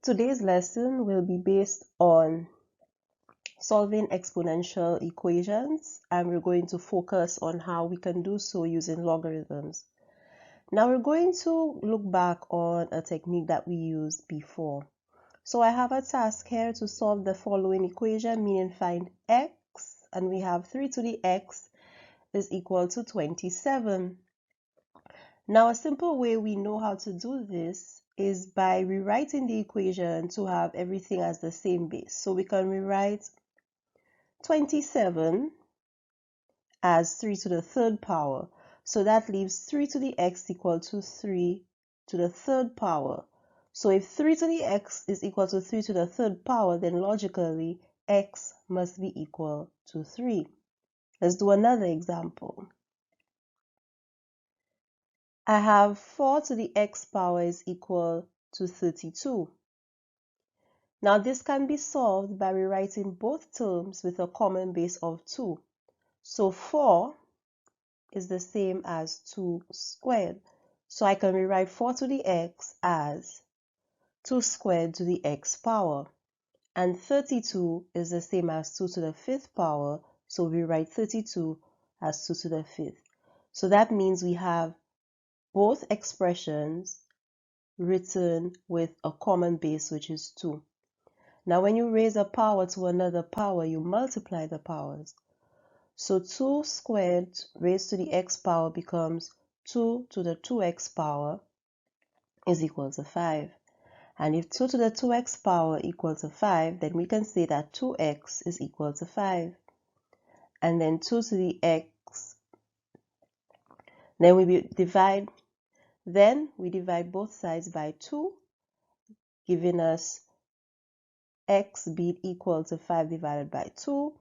Today's lesson will be based on solving exponential equations, and we're going to focus on how we can do so using logarithms. Now we're going to look back on a technique that we used before. So I have a task here to solve the following equation, meaning find x, and we have 3 to the x is equal to 27. Now a simple way we know how to do this is by rewriting the equation to have everything as the same base. So we can rewrite 27 as 3 to the third power. So that leaves 3 to the x equal to 3 to the third power. So if 3 to the x is equal to 3 to the third power, then logically x must be equal to 3. Let's do another example. I have 4 to the x power is equal to 32. Now this can be solved by rewriting both terms with a common base of 2. So 4 is the same as 2 squared. So I can rewrite 4 to the x as 2 squared to the x power. And 32 is the same as 2 to the 5th power. So we write 32 as 2 to the 5th. So that means we have both expressions written with a common base, which is 2. Now when you raise a power to another power, you multiply the powers. So 2 squared raised to the x power becomes 2 to the 2x power is equal to 5. And if 2 to the 2x power equals to 5, then we can say that 2x is equal to 5. And then 2 to the x, then we divide both sides by 2, giving us x being equal to 5 divided by 2,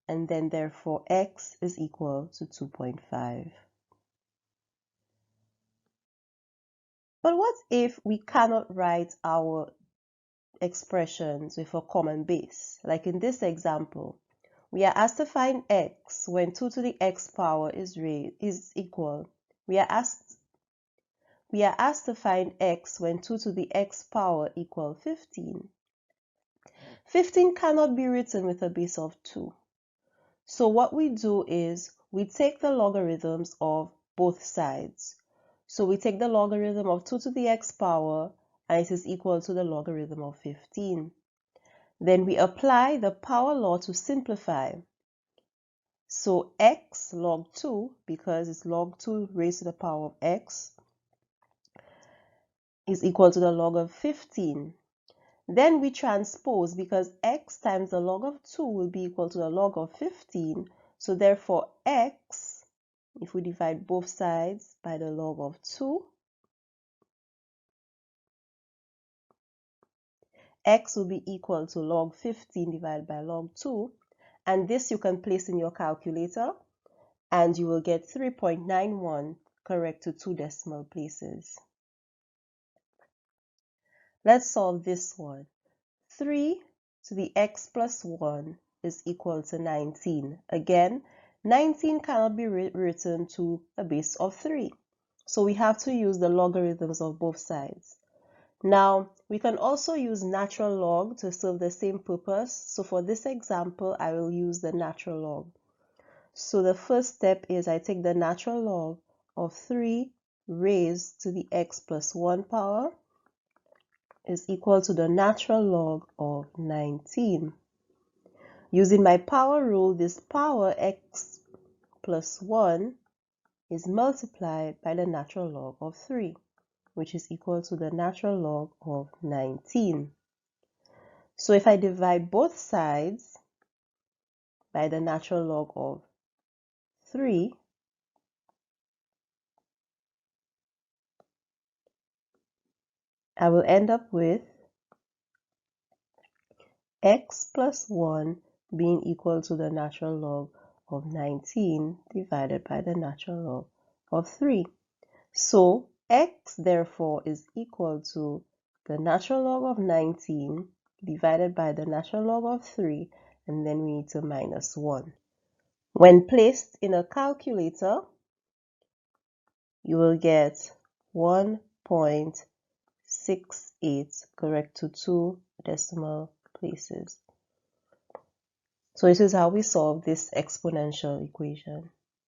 and then therefore x is equal to 2.5. But what if we cannot write our expressions with a common base? Like in this example, we are asked to find x when 2 to the x power is equal. We are asked to find x when 2 to the x power equal 15. 15 cannot be written with a base of 2. So what we do is we take the logarithms of both sides. So we take the logarithm of 2 to the x power, and it is equal to the logarithm of 15. Then we apply the power law to simplify. So x log 2, because it's log 2 raised to the power of x, is equal to the log of 15. Then we transpose, because x times the log of 2 will be equal to the log of 15. So therefore x, if we divide both sides by the log of 2, x will be equal to log 15 divided by log 2. And this you can place in your calculator, and you will get 3.91 correct to 2 decimal places. Let's solve this one. 3 to the x plus 1 is equal to 19. Again, 19 cannot be written to a base of 3. So we have to use the logarithms of both sides. Now, we can also use natural log to serve the same purpose. So for this example, I will use the natural log. So the first step is I take the natural log of 3 raised to the x plus 1 power is equal to the natural log of 19. Using my power rule, this power x plus 1 is multiplied by the natural log of 3, which is equal to the natural log of 19. So if I divide both sides by the natural log of 3, I will end up with x plus 1 being equal to the natural log of 19 divided by the natural log of 3. So x therefore is equal to the natural log of 19 divided by the natural log of 3, and then we need to minus 1. When placed in a calculator, you will get 1.0 0.68 correct to 2 decimal places. So this is how we solve this exponential equation.